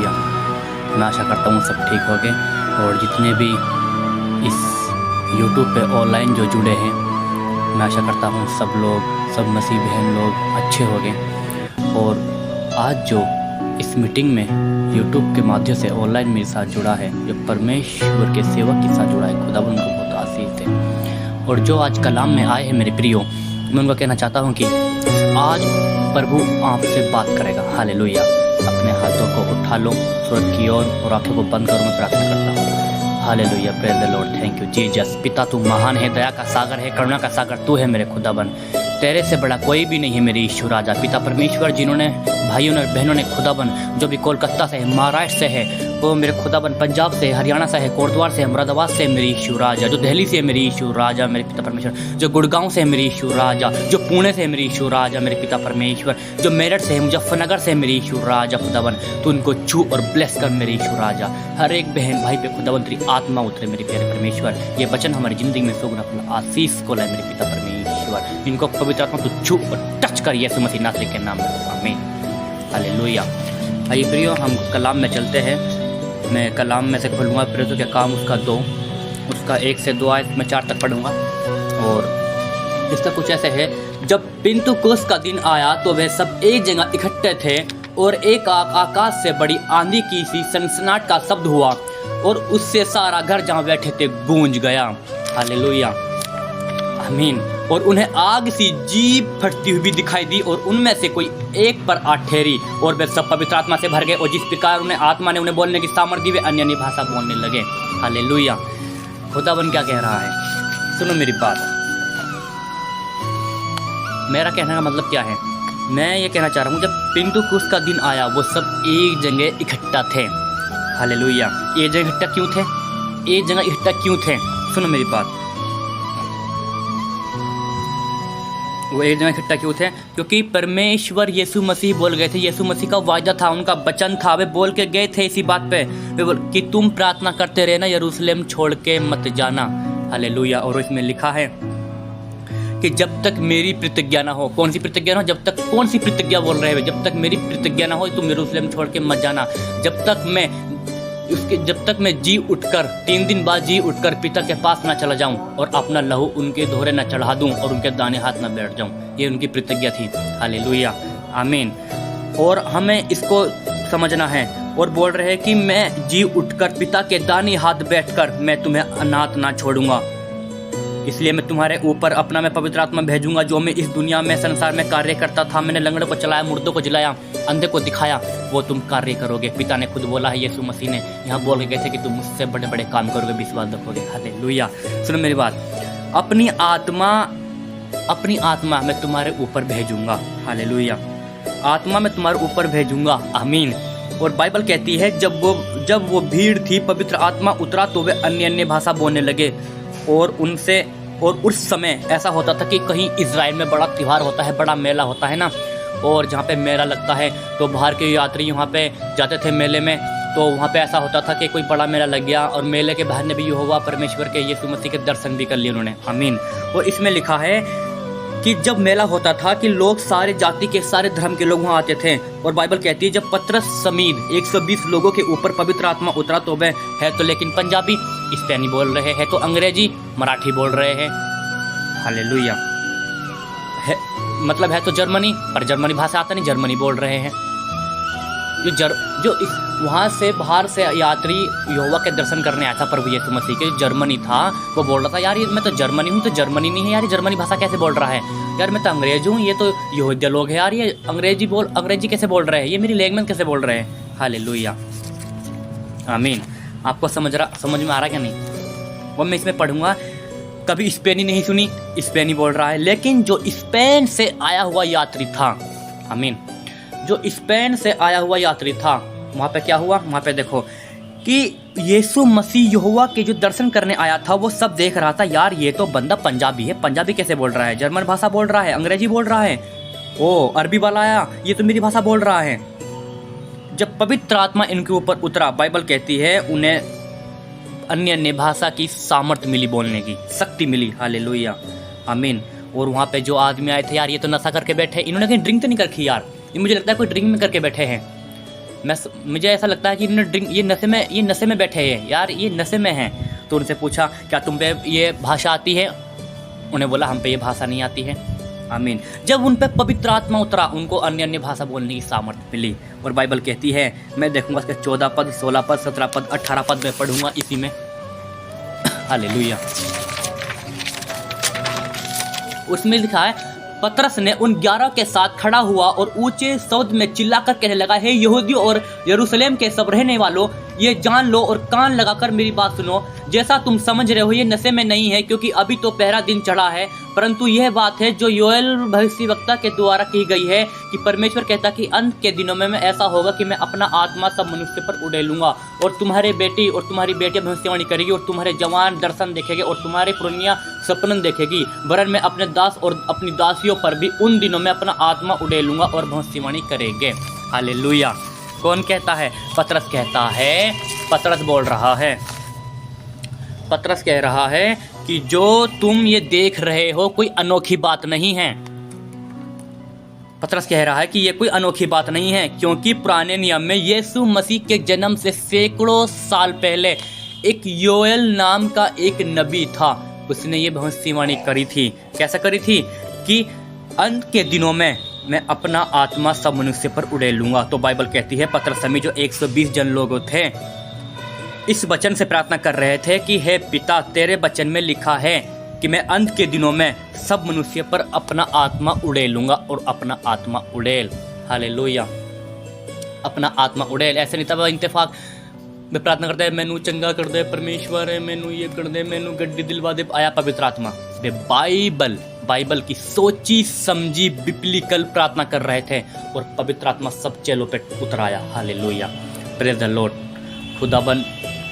Hallelujah. मैं आशा करता हूँ सब ठीक हो गए, और जितने भी इस यूट्यूब पे ऑनलाइन जो जुड़े हैं, मैं आशा करता हूँ सब लोग, सब मसीह बहन लोग अच्छे हो गए। और आज जो इस मीटिंग में यूट्यूब के माध्यम से ऑनलाइन मेरे साथ जुड़ा है, जो परमेश्वर के सेवक के साथ जुड़ा है, खुदा उनको बहुत आशीष दे। और जो आज कलाम में आए हैं मेरे प्रियो, मैं उनको कहना चाहता हूँ कि आज प्रभु आपसे बात करेगा। हालेलुया। अपने हाथों को उठा लो स्वर्ग की ओर और आंखों को बंद करो। मैं प्रार्थना करता हूँ। Hallelujah. Praise the Lord. Thank you Jesus. पिता तू महान है, दया का सागर है, करुणा का सागर तू है मेरे खुदाबन। तेरे से बड़ा कोई भी नहीं है मेरे यीशु राजा। पिता परमेश्वर, जिन्होंने भाइयों ने बहनों ने खुदाबन, जो भी कोलकाता से है, महाराष्ट्र से है, वो मेरे खुदाबन पंजाब से, हरियाणा से है, कोटद्वार से, मुरादाबाद से मेरे यीशु राजा, जो दिल्ली से है मेरे यीशु राजा मेरे पिता परमेश्वर, जो गुड़गांव से है मेरे यीशु राजा, जो पुणे से है मेरे यीशु राजा मेरे पिता परमेश्वर, जो मेरठ से है, मुजफ्फरनगर से है मेरे यीशु राजा खुदाबन, तो उनको छू और ब्लेस कर मेरे यीशु राजा। हर एक बहन भाई पे खुदाबन तेरी आत्मा उतरे मेरे प्यारे परमेश्वर। ये वचन हमारी जिंदगी में सुगन अपना आशीष को लाए मेरे पिता परमेश्वर। इनको पवित्र आत्मा तू छू और टच कर यीशु मसीह नासरी के नाम में, आमीन। हालेलुया। आइए प्रियो, हम कलाम में चलते हैं। मैं कलाम में से खोलूँगा प्रेरितों के काम उसका 2, उसका 1 से 2 आयत मैं 4 तक पढ़ूँगा। और इसका कुछ ऐसे है, जब पिन्तुकोस का दिन आया तो वे सब एक जगह इकट्ठे थे, और एक आकाश से बड़ी आंधी की सी सनसनाहट का शब्द हुआ, और उससे सारा घर जहाँ बैठे थे गूंज गया। हालेलुया, आमीन। और उन्हें आग सी जीभ फटती हुई भी दिखाई दी, और उनमें से कोई एक पर आ ठहरी, और वे सब पवित्र आत्मा से भर गए, और जिस प्रकार उन्हें आत्मा ने उन्हें बोलने की सामर्थ्य दी, वे अन्य अन्य भाषा बोलने लगे। हालेलुया। खुदावन क्या कह रहा है, सुनो मेरी बात। मेरा कहने का मतलब क्या है, मैं ये कहना चाह रहा हूँ, जब पिन्तुकोस का दिन आया वो सब एक जगह इकट्ठा थे। हालेलुया। एक जगह इकट्ठा क्यों थे? एक जगह इकट्ठा क्यों थे? सुनो मेरी बात। वो एक जगह इकट्ठा क्यों थे? क्योंकि परमेश्वर यीशु मसीह बोल गए थे, यीशु मसीह का वायदा था, उनका वचन था, वे बोल के गए थे इसी बात पे, वे बोल कि तुम प्रार्थना करते रहना, यरूशलेम छोड़ के मत जाना। हालेलुया। और इसमें लिखा है कि जब तक मेरी प्रतिज्ञा ना हो। कौन सी प्रतिज्ञा ना हो? जब तक, कौन सी प्रतिज्ञा बोल रहे हैं? जब तक मेरी प्रतिज्ञा ना हो तुम यरूशलेम छोड़ के मत जाना। जब तक मैं जी उठकर 3 दिन बाद जी उठकर पिता के पास ना चला जाऊं, और अपना लहू उनके दोहरे ना चढ़ा दूं, और उनके दाने हाथ ना बैठ जाऊं। ये उनकी प्रतिज्ञा थी। हालेलुया, आमीन। और हमें इसको समझना है। और बोल रहे हैं कि मैं जी उठकर पिता के दाने हाथ बैठकर मैं तुम्हें अनाथ ना छोड़ूंगा, इसलिए मैं तुम्हारे ऊपर अपना मैं पवित्र आत्मा भेजूंगा, जो मैं इस दुनिया में संसार में कार्य करता था। मैंने लंगड़ों को चलाया, मुर्दों को जिलाया, अंधे को दिखाया, वो तुम कार्य करोगे। पिता ने खुद बोला है, यीशु मसीह ने यहाँ बोल के गए थे कि तुम मुझसे बड़े बड़े काम करोगे, विश्वास रखोगे। हालेलुया। सुनो मेरी बात। अपनी आत्मा मैं तुम्हारे ऊपर भेजूंगा। हालेलुया। आत्मा मैं तुम्हारे ऊपर भेजूंगा, आमीन। और बाइबल कहती है जब वो भीड़ थी, पवित्र आत्मा उतरा तो वे अन्य अन्य भाषा बोलने लगे। और उस समय ऐसा होता था कि कहीं इजराइल में बड़ा त्योहार होता है, बड़ा मेला होता है ना, और जहाँ पे मेला लगता है तो बाहर के यात्री वहाँ पे जाते थे मेले में। तो वहाँ पे ऐसा होता था कि कोई बड़ा मेला लग गया, और मेले के बाहर ने भी यहोवा परमेश्वर के यीशु मसीह के दर्शन भी कर लिए उन्होंने, आमीन। और इसमें लिखा है कि जब मेला होता था कि लोग सारे जाति के, सारे धर्म के लोग वहाँ आते थे। और बाइबल कहती है जब पतरस समेत 120 लोगों के ऊपर पवित्र आत्मा उतरा तो वे है तो लेकिन पंजाबी, स्पेनी बोल रहे हैं, तो अंग्रेजी, मराठी बोल रहे हैं। हालेलुया। है मतलब है तो जर्मनी, पर जर्मनी भाषा आता नहीं, जर्मनी बोल रहे हैं। जो वहाँ से बाहर से यात्री यहोवा के दर्शन करने आया था प्रभु यीशु मसीह के, जर्मनी था, वो बोल रहा था यार ये मैं तो जर्मनी हूँ, तो जर्मनी नहीं है यार, ये जर्मनी भाषा कैसे बोल रहा है यार, मैं तो अंग्रेज हूँ, ये तो यहूदी लोग हैं यार, ये अंग्रेजी कैसे बोल रहे हैं, ये मेरी लैंग्वेज कैसे बोल रहे हैं। हालेलुया, आमीन। आपको समझ में आ रहा क्या नहीं? वो मैं इसमें पढ़ूंगा। कभी स्पेनी नहीं सुनी, स्पेनी बोल रहा है, लेकिन जो स्पेन से आया हुआ यात्री था, आमीन, जो स्पेन से आया हुआ यात्री था, वहाँ पे क्या हुआ? वहाँ पे देखो कि यीशु मसीह यहोवा के जो दर्शन करने आया था, वो सब देख रहा था यार ये तो बंदा पंजाबी है, पंजाबी कैसे बोल रहा है, जर्मन भाषा बोल रहा है, अंग्रेजी बोल रहा है, ओ अरबी वाला आया, ये तो मेरी भाषा बोल रहा है। जब पवित्र आत्मा इनके ऊपर उतरा, बाइबल कहती है उन्हें अन्य अन्य भाषा की सामर्थ्य मिली, बोलने की शक्ति मिली। हालेलुया, आमीन। और वहाँ पे जो आदमी आए थे यार, ये तो नशा करके बैठे, इन्होंने कहीं ड्रिंक तो नहीं कर रखी यार, ये मुझे लगता है कोई ड्रिंक में करके बैठे हैं, मुझे ऐसा लगता है कि ये नशे में बैठे हैं यार, ये नशे में हैं। तो उनसे पूछा क्या तुम पे ये भाषा आती है? उन्हें बोला हम पे ये भाषा नहीं आती है। आमीन। जब उन पे पवित्र आत्मा उतरा, उनको अन्य अन्य भाषा बोलने की सामर्थ्य मिली। और बाइबल कहती है, मैं देखूंगा उसके 14 पद, 16 पद, 17 पद, 18 पद में पढ़ूंगा इसी में। हालेलुया। उसमें लिखा है, पतरस ने उन 11 के साथ खड़ा हुआ और ऊंचे शब्द में चिल्लाकर कहने लगा, हे यहूदियों और यरूशलेम के सब रहने वालों, ये जान लो और कान लगाकर मेरी बात सुनो। जैसा तुम समझ रहे हो ये नशे में नहीं है, क्योंकि अभी तो पहला दिन चढ़ा है, परंतु यह बात है जो योएल भविष्यवक्ता के द्वारा की गई है कि परमेश्वर कहता कि अंत के दिनों में ऐसा होगा कि मैं अपना आत्मा सब मनुष्य पर उड़ेलूंगा, और तुम्हारे बेटी और तुम्हारी बेटियां भविष्यवाणी करेगी, और तुम्हारे जवान दर्शन देखेंगे, और तुम्हारे पुरनिया सपन देखेगी। वरन मैं अपने दास और अपनी दासियों पर भी उन दिनों में अपना आत्मा उड़ेलूंगा और भविष्यवाणी करेंगे। हालेलुया। कौन कहता है? पतरस कहता है। पतरस बोल रहा है, पतरस कह रहा है कि जो तुम ये देख रहे हो कोई अनोखी बात नहीं है। पतरस कह रहा है कि ये कोई अनोखी बात नहीं है, क्योंकि पुराने नियम में यीशु मसीह के जन्म से सैकड़ों साल पहले एक योएल नाम का एक नबी था। उसने ये भविष्यवाणी करी थी। कैसा करी थी? कि अंत के दिनों में मैं अपना आत्मा सब मनुष्य पर उड़ेलूंगा। तो बाइबल कहती है, पतरस समेत जो 120 जन लोग थे इस वचन से प्रार्थना कर रहे थे कि हे पिता, तेरे वचन में लिखा है कि मैं अंत के दिनों में सब मनुष्य पर अपना आत्मा उड़ेलूंगा, और अपना आत्मा उड़ेल। हालेलुया। अपना आत्मा उड़ेल। ऐसे नहीं था इंतफाक में प्रार्थना करते हैं, मैनू चंगा कर दे परमेश्वर, है मैनू ये कर दे, मैनू गड्डी दिलवा दे। आया पवित्र आत्मा। वे बाइबल की सोची समझी बिब्लिकल प्रार्थना कर रहे थे, और पवित्र आत्मा सब चेलों पे उतराया। हालेलुया। Praise the Lord. खुदाबन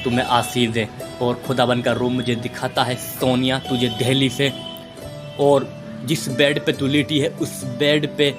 तुम्हें आशीष दे। और खुदाबन का रूम मुझे दिखाता है सोनिया तुझे दिल्ली से, और जिस बेड पे तू लेटी है उस बेड पे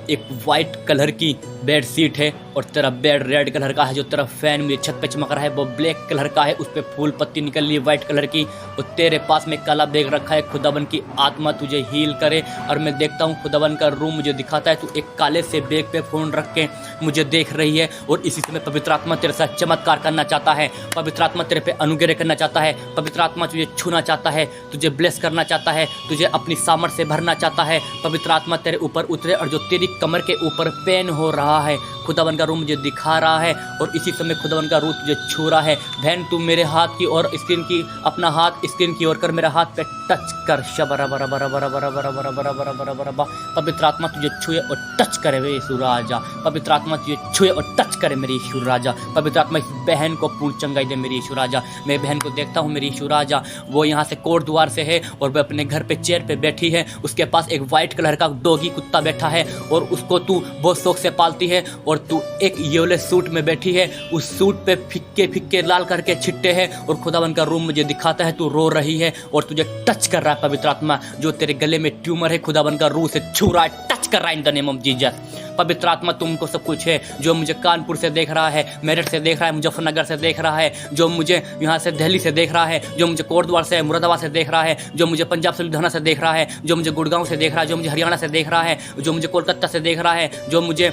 एक वाइट कलर की बेड शीट है, और तेरा बेड रेड कलर का है। जो तेरा फैन मुझे छत पे चमक रहा है वो ब्लैक कलर का है, उस पे फूल पत्ती निकल रही है वाइट कलर की, और तेरे पास में काला बैग रखा है। खुदावन की आत्मा तुझे हील करे। और मैं देखता हूँ खुदावन का रूम मुझे दिखाता है, तू एक काले से बैग पे फोन रख के मुझे देख रही है, और इसी समय पवित्र आत्मा तेरे साथ चमत्कार करना चाहता है। पवित्र आत्मा तेरे पे अनुग्रह करना चाहता है। पवित्र आत्मा तुझे छूना चाहता है, तुझे ब्लेस करना चाहता है, तुझे अपनी सामर्थ से भरना चाहता है। पवित्र आत्मा तेरे ऊपर उतरे, और जो तेरी कमर के ऊपर पेन हो रहा है खुदावन का रूह मुझे दिखा रहा है, और इसी समय खुदावन का रूह तुझे छू रहा है। बहन तू मेरे हाथ की और स्क्रीन की अपना हाथ स्क्रीन की ओर कर, मेरा हाथ पे टच कर। शबरा बरा बरा बरा बरा बरा बरा बरा बरा बरा बरा बरा। पवित्र आत्मा तुझे छुए और टच करे वे यीशु राजा। पवित्र आत्मा तुझे छुए और टच करे मेरी यीशु राजा। पवित्र आत्मा इस बहन को पूर्ण चंगाई दे मेरी यीशु राजा। मैं बहन को देखता हूँ मेरी यीशु राजा, वो यहाँ से कोट द्वार से है, और वह अपने घर पे चेयर पे बैठी है। उसके पास एक व्हाइट कलर का डॉगी कुत्ता बैठा है, और उसको तू बहुत शौक से पालती है, और तू एक येलो सूट में बैठी है। उस सूट पे फिक्के फिक्के लाल करके छिट्टे हैं, और खुदावन का रूम मुझे दिखाता है तू रो रही है, और तुझे टच कर रहा है पवित्र आत्मा। जो तेरे गले में ट्यूमर है खुदावन का रूह से छू रहा है, टच कर रहा है in the name of Jesus. पवित्र आत्मा तुमको सब कुछ है। जो मुझे कानपुर से देख रहा है, मेरठ से देख रहा है, मुजफ्फरनगर से देख रहा है, जो मुझे यहाँ से दिल्ली से देख रहा है, जो मुझे कोटद्वार से मुरादाबाद से देख रहा है, जो मुझे पंजाब से लुधियाना से देख रहा है, जो मुझे गुड़गांव से देख रहा है, जो मुझे हरियाणा से देख रहा है, जो मुझे कोलकाता से देख रहा है, जो मुझे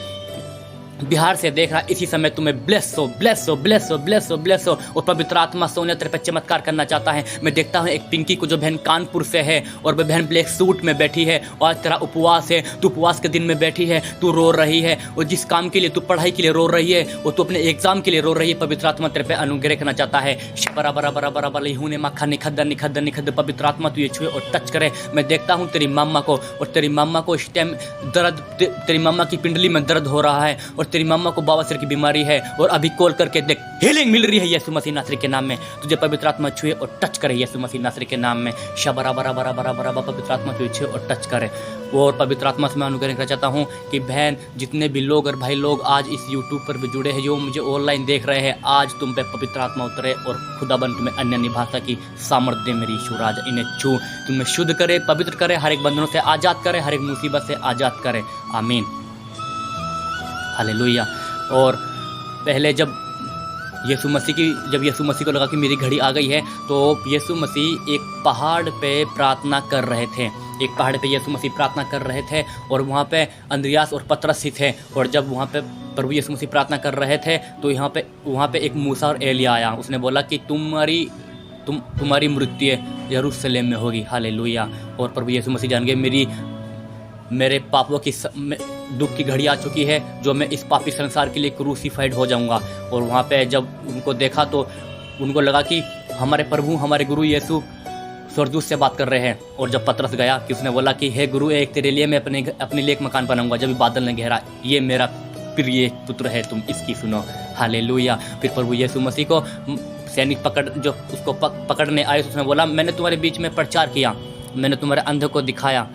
बिहार से देख रहा है, इसी समय तुम्हें ब्लेस हो, ब्लेस हो, ब्लेस हो, ब्लेस हो, ब्लेस हो। और पवित्र आत्मा सोनिया तेरे पे चमत्कार करना चाहता है। मैं देखता हूँ एक पिंकी को, जो बहन कानपुर से है, और वह बहन ब्लैक सूट में बैठी है, और तेरा उपवास है, तू उपवास के दिन में बैठी है, तू रो रही है, और जिस काम के लिए तू पढ़ाई के लिए रो रही है, और तू अपने एग्जाम के लिए रो रही है, पवित्र आत्मा तेरे पे अनुग्रह करना चाहता है। बरा बरा बरा बरा बरा हूने मखा निखद्दर निखद्दर निखद्दर। पवित्र आत्मा तू ये छुए और टच करे। मैं देखता हूँ तेरी मामा को, और तेरी मामा को इस टाइम दर्द, तेरी मामा की पिंडली में दर्द हो रहा है, और तेरी मामा को बाबा की बीमारी है, और अभी कॉल करके देख हीलिंग मिल रही है यीशु मसीह नासरी के नाम में। तुझे पवित्र आत्मा छुए और टच करे यीशु मसीह नासरी के नाम में। शबरा बरा बरा बरा बरा बरा। पवित्र आत्मा तुझे छुए और टच करे। और पवित्र आत्मा से मैं अनुग्रह करना चाहता हूँ कि बहन जितने भी लोग और भाई लोग आज इस यूट्यूब पर भी जुड़े हैं, जो मुझे ऑनलाइन देख रहे हैं, आज तुम पे पवित्र आत्मा उतरे, और खुदाबंद तुम्हें अन्य अन्य भाषा की सामर्थ्य दे मेरी यीशु राजा। इन्हें छू, तुम्हें शुद्ध करे, पवित्र करे, हर एक बंधनों से आजाद करे, हर एक मुसीबत से आजाद करे। आमीन। हालेलुया। और पहले जब यीशु मसीह की जब यीशु मसीह को लगा कि मेरी घड़ी आ गई है, तो यीशु मसीह एक पहाड़ पे प्रार्थना कर रहे थे। एक पहाड़ पे यीशु मसीह प्रार्थना कर रहे थे और वहाँ पे अंद्रियास और पतरस ही थे। और जब वहाँ पे प्रभु यीशु मसीह प्रार्थना कर रहे थे तो वहाँ पे एक मूसा और एलिया आया। उसने बोला कि तुम्हारी मृत्यु यरूशलेम में होगी। हालेलुया। और प्रभु यीशु मसीह जान गए मेरे पापों की दुख की घड़ी आ चुकी है, जो मैं इस पापी संसार के लिए क्रूसीफाइड हो जाऊंगा। और वहाँ पे जब उनको देखा तो उनको लगा कि हमारे प्रभु, हमारे गुरु यीशु स्वर्गदूत से बात कर रहे हैं। और जब पतरस गया कि उसने बोला कि हे गुरु, एक तेरे लिए मैं अपने लिए एक मकान बनाऊंगा। जब बादल ने घेरा, ये मेरा प्रिय पुत्र है, तुम इसकी सुनो। हालेलुया। फिर प्रभु यीशु मसीह को सैनिक उसको पकड़ने आए, उसने बोला मैंने तुम्हारे बीच में प्रचार किया, मैंने तुम्हारे अंधों को दिखाया,